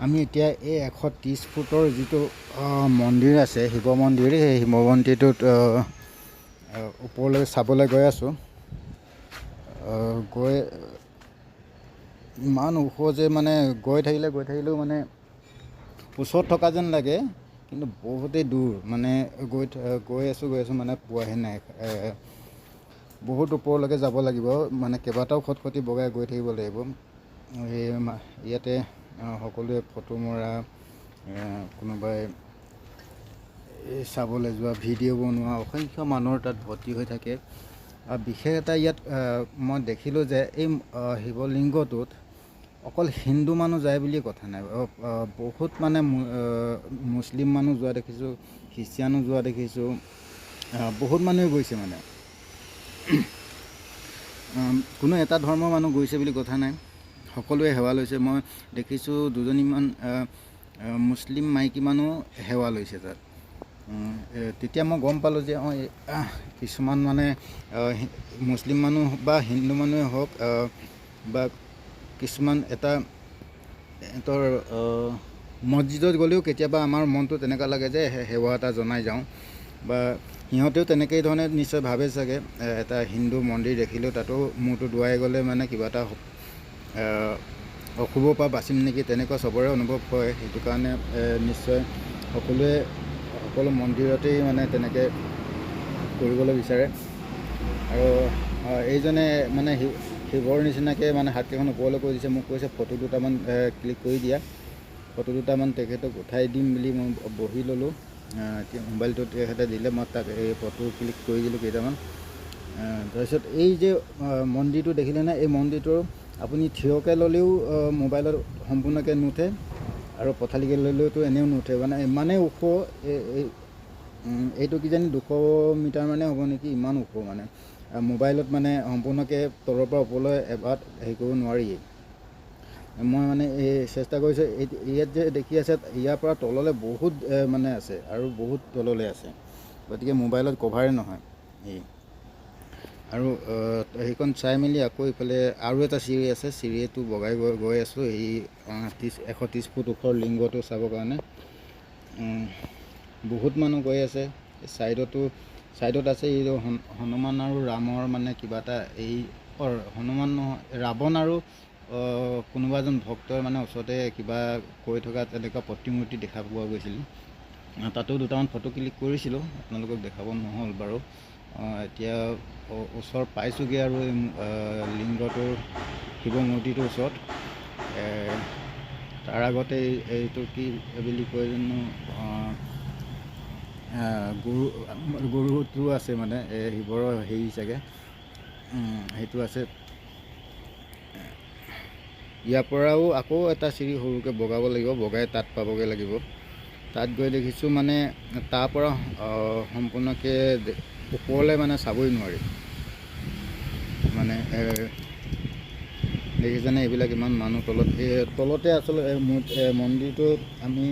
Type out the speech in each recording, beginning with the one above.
আমি এতিয়া এই 130 ফুটৰ যিটো মন্দিৰ আছে, শিৱ মন্দিৰ, সেই শিৱ মন্দিৰটোত ওপৰলৈ চাবলৈ গৈ আছোঁ। গৈ ইমান ওখ যে মানে গৈ থাকিলেও মানে ওচৰত থকা যেন লাগে, কিন্তু বহুতেই দূৰ। মানে গৈ আছোঁ মানে পোৱাহে নাই। বহুত ওপৰলৈকে যাব লাগিব, মানে কেইবাটাও খটখটি বগাই গৈ থাকিব লাগিব। ইয়াতে সকলোৱে ফটো মৰা, কোনোবাই চাবলৈ যোৱা, ভিডিঅ' বনোৱা, অসংখ্য মানুহৰ তাত ভৰ্তি হৈ থাকে। আৰু বিশেষ এটা ইয়াত মই দেখিলোঁ যে এই শিৱলিংগটোত অকল হিন্দু মানুহ যায় বুলি কথা নাই। বহুত মানে মুছলিম মানুহ যোৱা দেখিছোঁ, খ্ৰীষ্টিয়ানো যোৱা দেখিছোঁ, বহুত মানুহে গৈছে। মানে কোনো এটা ধৰ্মৰ মানুহ গৈছে বুলি কথা নাই, সকলোৱে সেৱা লৈছে। মই দেখিছোঁ দুজনীমান মুছলিম মাইকী মানুহ সেৱা লৈছে তাত। তেতিয়া মই গম পালোঁ যে কিছুমান মানে মুছলিম মানুহ বা হিন্দু মানুহে হওক, বা কিছুমান সিহঁতৰ মছজিদত গ'লেও কেতিয়াবা আমাৰ মনটো তেনেকুৱা লাগে যে সেৱা এটা জনাই যাওঁ, বা সিহঁতেও তেনেকৈ ধৰণে নিশ্চয় ভাবে চাগে। এটা হিন্দু মন্দিৰ দেখিলেও তাতো মূৰটো দোৱাই গ'লে মানে কিবা এটা অশুভৰ পৰা বাচিম নেকি, তেনেকুৱা চবৰে অনুভৱ হয়। সেইটো কাৰণে নিশ্চয় সকলো মন্দিৰতেই মানে তেনেকৈ কৰিবলৈ বিচাৰে। আৰু এইজনে মানে শিৱৰ নিচিনাকৈ মানে হাতকেইখন ওপৰলৈ কৰি দিছে। মোক কৈছে ফটো দুটামান ক্লিক কৰি দিয়া। ফটো দুটামান তেখেতক উঠাই দিম বুলি মই বহি ল'লোঁ। মোবাইলটো তেখেতে দিলে, মই তাক এই ফটো ক্লিক কৰি দিলোঁ কেইটামান। তাৰপিছত এই যে মন্দিৰটো দেখিলে নে, এই মন্দিৰটোৰ আপুনি থিয়কৈ ল'লেও মোবাইলত সম্পূৰ্ণকৈ নুঠে, আৰু পথালিকৈ ল'লেওতো এনেও নুঠে। মানে ইমানেই ওখ। এইটো কিজানি 200 মিটাৰ মানে হ'ব নেকি, ইমান ওখ। মানে মোবাইলত মানে সম্পূৰ্ণকৈ তলৰ পৰা ওপৰলৈ এবাৰ হেৰি কৰিব নোৱাৰিয়েই। মই মানে চেষ্টা কৰিছোঁ। ইয়াত যে দেখি আছে, ইয়াৰ পৰা তললৈ বহুত মানে আছে, আৰু বহুত তললৈ আছে, গতিকে মোবাইলত কভাৰে নহয়। আৰু সেইখন চাই মেলি আকৌ ইফালে আৰু এটা চিৰি আছে, চিৰিটো বগাই গৈ আছোঁ এই 130 ফুট ওখৰ লিংগটো চাবৰ কাৰণে। বহুত মানুহ গৈ আছে। ছাইডত আছে এই হনুমান আৰু ৰামৰ মানে কিবা এটা, হনুমান নহয়, ৰাৱণ আৰু কোনোবা এজন ভক্তৰ মানে ওচৰতে কিবা কৈ থকা তেনেকুৱা প্ৰতিমূৰ্তি দেখা পোৱা গৈছিল। তাতো দুটামান ফটো ক্লিক কৰিছিলোঁ, আপোনালোকক দেখাব নহ'ল বাৰু। এতিয়া ওচৰ পাইছোঁগৈ আৰু লিংগটোৰ, শিৱ মূৰ্তিটোৰ ওচৰত। তাৰ আগতে এইটো কি বুলি কয় জানো, গুৰুটো আছে, মানে শিৱৰ হেৰি চাগে, সেইটো আছে। ইয়াৰ পৰাও আকৌ এটা চিৰি সৰুকৈ বগাব লাগিব, বগাই তাত পাবগৈ লাগিব। তাত গৈ দেখিছোঁ মানে তাৰ পৰা সম্পূৰ্ণকৈ ওপৰলৈ মানে চাবই নোৱাৰি। মানে দেখিছেনে এইবিলাক ইমান মানুহ তলতে আচলতে মন্দিৰটো আমি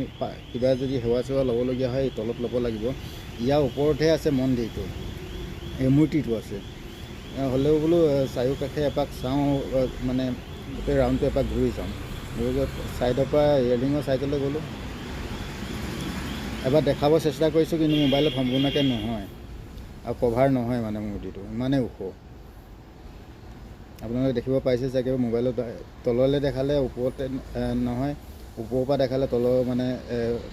কিবা যদি সেৱা চেৱা ল'বলগীয়া হয়, তলত ল'ব লাগিব। ইয়াৰ ওপৰতহে আছে মন্দিৰটো, এই মূৰ্তিটো আছে। হ'লেও বোলো চাৰিওকাষে এপাক চাওঁ, মানে গোটেই ৰাউণ্ডটো এপাক ঘূৰি চাওঁ। ছাইডৰ পৰা ৰেলিঙৰ ছাইডলৈ গ'লোঁ, এবাৰ দেখাব চেষ্টা কৰিছোঁ, কিন্তু মোবাইলত সম্পূৰ্ণকৈ নহয়, আৰু কভাৰ নহয় মানে মূৰ্তিটো ইমানেই ওখ। আপোনালোকে দেখিব পাইছে চাগে, মোবাইলত তললৈ দেখালে ওপৰতে নহয়, ওপৰৰ পৰা দেখালে তলৰ মানে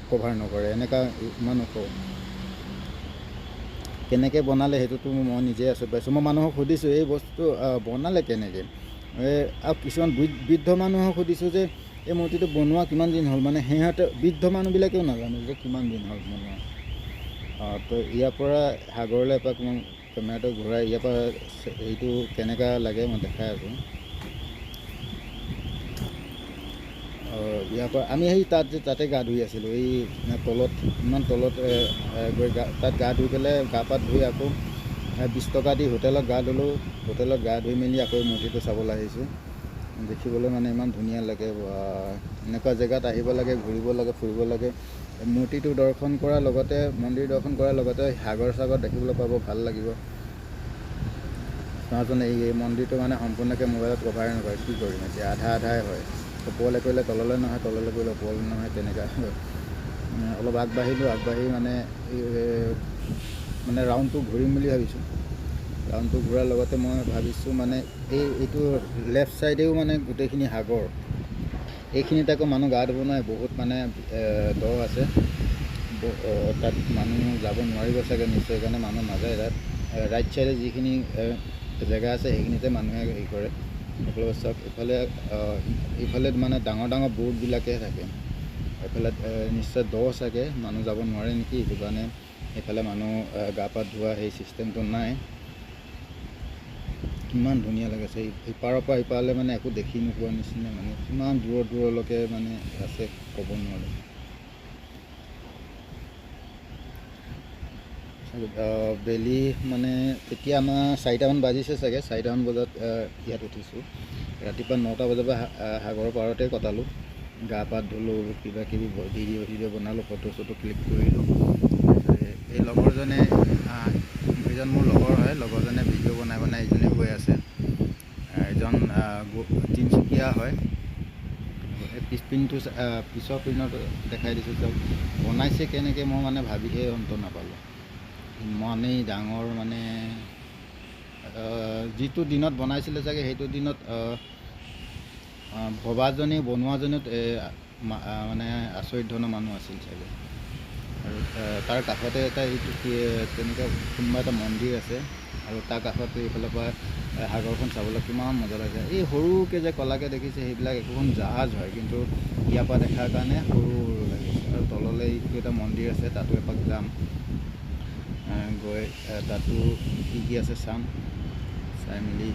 কভাৰ নকৰে, এনেকুৱা ইমান ওখ। কেনেকৈ বনালে সেইটোতো মই নিজে আচৰিত পাইছোঁ। মই মানুহক সুধিছোঁ এই বস্তুটো বনালে কেনেকৈ, আৰু কিছুমান বৃদ্ধ মানুহক সুধিছোঁ যে এই মূৰ্তিটো বনোৱা কিমান দিন হ'ল। মানে সিহঁতে বৃদ্ধ মানুহবিলাকেও নাজানে যে কিমান দিন হ'ল বনোৱা। তো ইয়াৰ পৰা সাগৰলৈ এপাক মই কেমেৰাটো ঘূৰাই, ইয়াৰ পৰা এইটো কেনেকুৱা লাগে মই দেখাই আছোঁ। ইয়াৰ পৰা আমি সেই তাতে গা ধুই আছিলোঁ, এই তলত, ইমান তলত গৈ তাত গা ধুই পেলাই, গা পা ধুই আকৌ 20 টকা দি হোটেলত গা ধুলোঁ। হোটেলত গা ধুই মেলি আকৌ মূৰ্তিটো চাবলৈ আহিছোঁ। দেখিবলৈ মানে ইমান ধুনীয়া লাগে। এনেকুৱা জেগাত আহিব লাগে, ঘূৰিব লাগে, ফুৰিব লাগে। মূৰ্তিটো দৰ্শন কৰাৰ লগতে, মন্দিৰ দৰ্শন কৰাৰ লগতে সাগৰ দেখিবলৈ পাব, ভাল লাগিব। চাওঁচোন এই মন্দিৰটো মানে সম্পূৰ্ণকৈ মোবাইলত কভাৰ নকৰে, কি কৰিম এতিয়া, আধাই হয়। ওপৰলৈ কৰিলে তললৈ নহয়, তললৈ কৰিলে ওপৰলৈ নহয়, তেনেকুৱা অলপ আগবাঢ়িলোঁ। আগবাঢ়ি মানে ৰাউণ্ডটো ঘূৰিম বুলি ভাবিছোঁ। ৰাউণ্ডটো ঘূৰাৰ লগতে মই ভাবিছোঁ মানে এইটো লেফ্ট ছাইডেও মানে গোটেইখিনি সাগৰ। এইখিনিত আকৌ মানুহ গা ধুব নোৱাৰে, বহুত মানে দ আছে, তাত মানুহ যাব নোৱাৰিব চাগে নিশ্চয়, সেইকাৰণে মানুহ নাযায় তাত। ৰাইট ছাইডে যিখিনি জেগা আছে সেইখিনিতে মানুহে হেৰি কৰে। সকলোৱে চাওক, ইফালে মানে ডাঙৰ ডাঙৰ ব'ৰ্ডবিলাকে থাকে, এইফালে নিশ্চয় দ চাগে, মানুহ যাব নোৱাৰে নেকি, সেইটো কাৰণে এইফালে মানুহ গা পা ধোৱা সেই ছিষ্টেমটো নাই। কিমান ধুনীয়া লাগিছে, ইপাৰৰ পৰা ইপাৰলৈ মানে একো দেখি নোপোৱা নিচিনা, মানে কিমান দূৰলৈকে মানে আছে ক'ব নোৱাৰোঁ। বেলি মানে এতিয়া আমাৰ 4টামান বাজিছে চাগে, 4টামান বজাত ইয়াত উঠিছোঁ। ৰাতিপুৱা 9টা বজাৰ পৰা সাগৰৰ পাৰতে কটালোঁ। গা পা ধুলোঁ, কিবা কিবি ভিডিঅ' বনালোঁ, ফটো চটো ক্লিক কৰিলোঁ। এই লগৰজনে, এইজন মোৰ লগৰ হয়, লগৰজনে ভিডিঅ' বনাই ইজনেও গৈ আছে। এজন তিনিচুকীয়া হয়। এই পিছৰ পিনত দেখাই দিছোঁ চব। বনাইছে কেনেকৈ মই মানে ভাবিহে অন্ত নাপালোঁ। ইমানেই ডাঙৰ মানে যিটো দিনত বনাইছিলে চাগে সেইটো দিনত বনোৱাজনীত মানে আচৰিত ধৰণৰ মানুহ আছিল চাগে। আৰু তাৰ কাষতে তেনেকুৱা কোনোবা এটা মন্দিৰ আছে, আৰু তাৰ কাষতে এইফালৰ পৰা সাগৰখন চাবলৈ কিমান মজা লাগে। এই সৰুকৈ যে কলাকৈ দেখিছে সেইবিলাক একোখন জাহাজ হয়, কিন্তু ইয়াৰ পৰা দেখাৰ কাৰণে সৰু সৰু লাগিছে। আৰু তললৈ এইটো এটা মন্দিৰ আছে, তাতো এপাক যাম, গৈ তাতো কি আছে চাম, চাই মেলি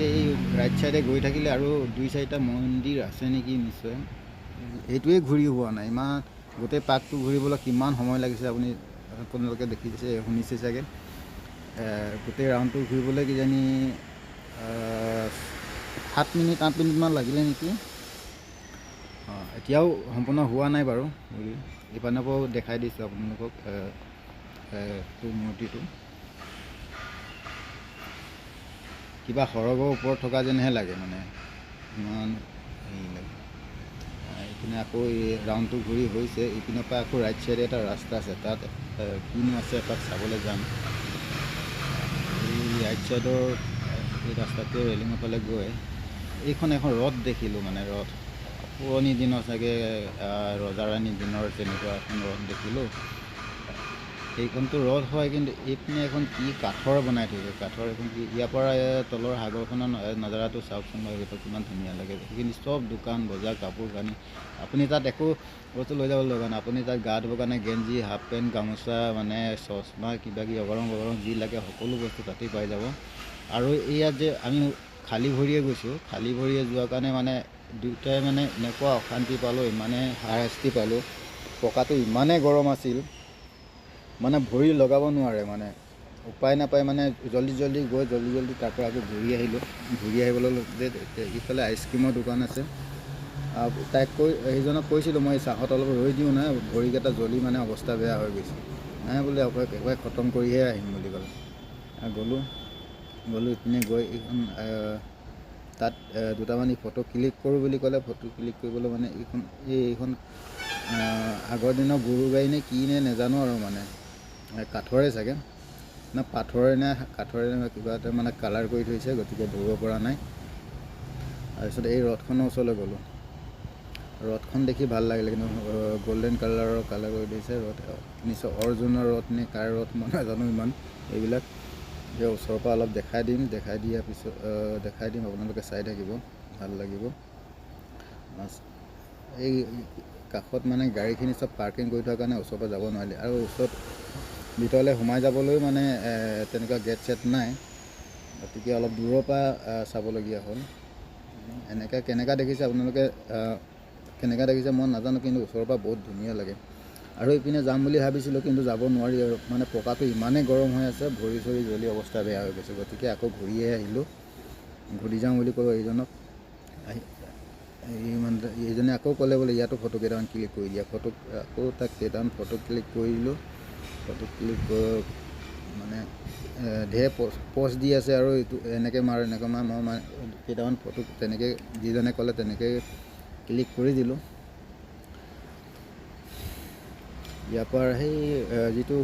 এই ৰাইট ছাইডে গৈ থাকিলে আৰু 2-4টা মন্দিৰ আছে নেকি নিশ্চয়। এইটোৱে ঘূৰি হোৱা নাই, ইমান গোটেই পাকটো ঘূৰিবলৈ কিমান সময় লাগিছে আপোনালোকে দেখিছে, শুনিছে চাগে। গোটেই ৰাউণ্ডটো ঘূৰিবলৈ কিজানি 7 মিনিট 8 মিনিটমান লাগিলে নেকি। এতিয়াও সম্পূৰ্ণ হোৱা নাই বাৰু ঘূৰি। ইপানৰ পৰাও দেখাই দিছোঁ আপোনালোকক মূৰ্তিটো। কিবা সৰগৰ ওপৰত থকা যেনহে লাগে, মানে ইমান হেৰি লাগে। এইপিনে আকৌ এই ৰাউণ্ডটো ঘূৰি হৈছে, ইপিনৰ পৰা আকৌ ৰাইট ছাইডে এটা ৰাস্তা আছে, তাত কিনো আছে এপাক চাবলৈ যাম। এই ৰাইট ছাইডৰ এই ৰাস্তাটোৱে ৰেলিঙৰ ফালে গৈ এখন ৰথ দেখিলোঁ, মানে ৰথ পুৰণি দিনৰ চাগে ৰজা ৰাণী দিনৰ তেনেকুৱা এখন ৰথ দেখিলোঁ। সেইখনতো ৰথ হয়, কিন্তু এইপিনে এখন কি কাঠৰ বনাই থৈছে, কাঠৰ এখন কি, ইয়াৰ পৰা তলৰ সাগৰখনৰ নজাৰাটো চাওকচোন বাৰু, সেইটো কিমান ধুনীয়া লাগে। সেইখিনি চব দোকান বজাৰ, কাপোৰ কানি, আপুনি তাত একো বস্তু লৈ যাব লগা নাই। আপুনি তাত গা ধুবৰ কাৰণে গেঞ্জি, হাফ পেণ্ট, গামোচা, মানে চশমা, কিবা কিবি অগৰং যি লাগে সকলো বস্তু তাতেই পাই যাব। আৰু ইয়াত যে আমি খালী ভৰিয়ে গৈছোঁ, খালী ভৰিয়ে যোৱাৰ কাৰণে মানে দুয়োটাই মানে এনেকুৱা অশান্তি পালোঁ, ইমানে হাৰাশাস্তি পালোঁ। পকাটো ইমানেই গৰম আছিল, মানে ভৰি লগাব নোৱাৰে, মানে উপায় নাপায়, মানে জল্দি গৈ জল্দি তাৰ পৰা আকৌ ঘূৰি আহিলোঁ। ঘূৰি আহিবলৈ ইফালে আইচক্ৰীমৰ দোকান আছে। সেইজনক কৈছিলোঁ মই চাহত অলপ ৰৈ দিওঁ না, ভৰিকেইটা জ্বলি মানে অৱস্থা বেয়া হৈ গৈছে। নাই বোলে একেবাৰে খতম কৰিহে আহিম বুলি ক'লে। গ'লোঁ ইপিনে গৈ এইখন তাত দুটামান ফটো ক্লিক কৰোঁ বুলি ক'লে। ফটো ক্লিক কৰিবলৈ মানে এইখন আগৰ দিনৰ গৰু গাড়ী নে কি নে নাজানো আৰু, মানে কাঠৰে চাগে না কাঠৰে নে কিবা এটা মানে কালাৰ কৰি থৈছে, গতিকে ধৰিব পৰা নাই। তাৰপিছত এই ৰথখনৰ ওচৰলৈ গ'লোঁ। ৰথখন দেখি ভাল লাগিলে, কিন্তু গল্ডেন কালাৰ কৰি দিছে। ৰথ নিশ্চয় অৰ্জুনৰ ৰথ নে কাৰ ৰথ মই নাজানো ইমান এইবিলাক। সেই ওচৰৰ পৰা অলপ দেখাই দিম আপোনালোকে চাই থাকিব, ভাল লাগিব। এই কাষত মানে গাড়ীখিনি চব পাৰ্কিং কৰি থোৱাৰ কাৰণে ওচৰৰ পৰা যাব নোৱাৰিলে, আৰু ওচৰত ভিতৰলৈ সোমাই যাবলৈও মানে তেনেকুৱা গেট চেট নাই, গতিকে অলপ দূৰৰ পৰা চাবলগীয়া হ'ল। কেনেকুৱা দেখিছে আপোনালোকে, কেনেকুৱা দেখিছে মই নাজানো, কিন্তু ওচৰৰ পৰা বহুত ধুনীয়া লাগে। আৰু এইপিনে যাম বুলি ভাবিছিলোঁ, কিন্তু যাব নোৱাৰি, আৰু মানে পকাটো ইমানেই গৰম হৈ আছে, ভৰি চৰি জ্বলি অৱস্থা বেয়া হৈ গৈছে। গতিকে আকৌ ঘূৰিয়ে আহিলোঁ। ঘূৰি যাওঁ বুলি ক'লোঁ এইজনক। এইজনে আকৌ ক'লে বোলে ইয়াতো ফটো কেইটামান ক্লিক কৰি দিয়া। আকৌ তাক কেইটামান ফটো ক্লিক কৰি দিলোঁ। ফটো ক্লিক মানে ঢেৰ পষ্ট দি আছে আৰু এইটো এনেকৈ মাৰ মই কেইটামান ফটো তেনেকৈ যিজনে ক'লে তেনেকৈ ক্লিক কৰি দিলোঁ। ইয়াৰ পৰা সেই যিটো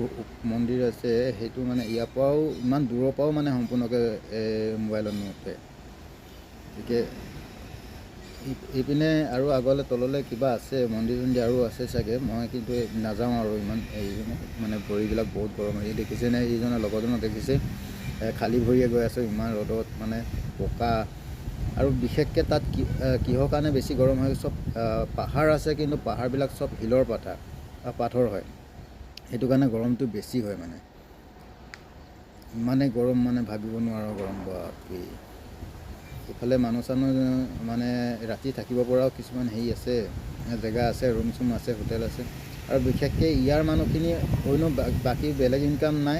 মন্দিৰ আছে সেইটো মানে ইয়াৰ পৰাও ইমান দূৰৰ পৰাও মানে সম্পূৰ্ণকৈ মোবাইলত নুঠে। গতিকে এইপিনে আৰু আগলৈ তললৈ কিবা আছে মন্দিৰ আৰু আছে চাগে, মই কিন্তু নাযাওঁ আৰু ইমান মানে ভৰিবিলাক বহুত গৰম হৈ দেখিছে নে, এইজনে লগৰজনক দেখিছে খালী ভৰিয়ে গৈ আছে ইমান ৰ'দত, মানে বোকা। আৰু বিশেষকৈ তাত কিহৰ কাৰণে বেছি গৰম হয়, চব পাহাৰ আছে কিন্তু পাহাৰবিলাক চব শিলৰ পাথৰ হয়, সেইটো কাৰণে গৰমটো বেছি হয়। মানে ইমানেই গৰম মানে ভাবিব নোৱাৰোঁ গৰম। বাপৰে এইফালে মানুহ চানুহ মানে ৰাতি থাকিব পৰাও কিছুমান হেৰি আছে, জেগা আছে, ৰুম চুম আছে, হোটেল আছে। আৰু বিশেষকৈ ইয়াৰ মানুহখিনি অন্য বাকী বেলেগ ইনকাম নাই,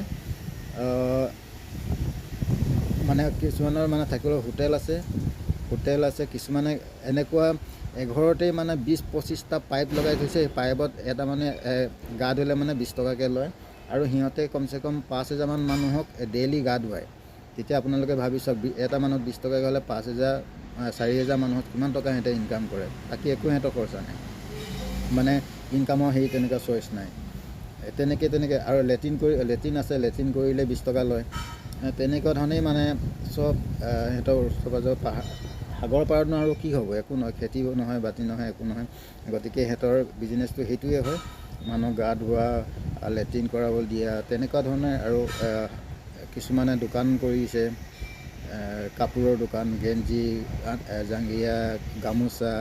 মানে কিছুমানৰ মানে থাকিবলৈ হোটেল আছে, কিছুমানে এনেকুৱা এঘৰতেই মানে 20-25টা পাইপ লগাই থৈছে। সেই পাইপত এটা মানে গা ধুলে মানে 20 টকাকৈ লয়, আৰু সিহঁতে কমচে কম 5,000 মান মানুহক ডেইলি গা ধুৱায়। তেতিয়া আপোনালোকে ভাবি চাওক, এটা মানুহত 20 টকাকৈ হ'লে 5,000 4,000 মানুহত কিমান টকা সিহঁতে ইনকাম কৰে। বাকী একো সিহঁতৰ খৰচা নাই, মানে ইনকামৰ হেৰি তেনেকুৱা চইচ নাই। তেনেকৈ আৰু লেট্ৰিন আছে, লেট্ৰিন কৰিলে 20 টকা লয়। তেনেকুৱা ধৰণেই মানে চব সিহঁতৰ ওচৰ পাজৰ সাগৰ পাৰতনো আৰু কি হ'ব, একো নহয়, খেতি নহয়, বাতি নহয়, একো নহয়। গতিকে সিহঁতৰ বিজনেছটো সেইটোৱে হয়, মানুহ গা ধোৱা, লেট্ৰিন কৰাব দিয়া, তেনেকুৱা ধৰণে। আৰু কিছুমানে দোকান কৰিছে, কাপোৰৰ দোকান, গেঞ্জি, জাংগীয়া, গামোচা,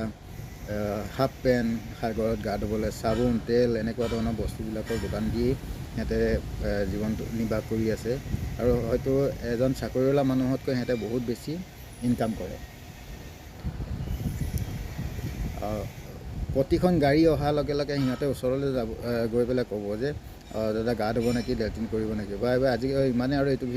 হাফ পেণ্ট, সাগৰত গা ধুবলৈ, চাবোন, তেল, এনেকুৱা ধৰণৰ বস্তুবিলাকৰ দোকান দি সিহঁতে জীৱনটো নিৰ্বাহ কৰি আছে। আৰু হয়তো এজন চাকৰিয়ালা মানুহতকৈ সিহঁতে বহুত বেছি ইনকাম কৰে। প্ৰতিখন গাড়ী অহাৰ লগে লগে সিহঁতে ওচৰলৈ গৈ পেলাই ক'ব যে দাদা গা ধুব নেকি, লেট্ৰিন কৰিব নেকি, বা আজি ইমানে আৰু এইটো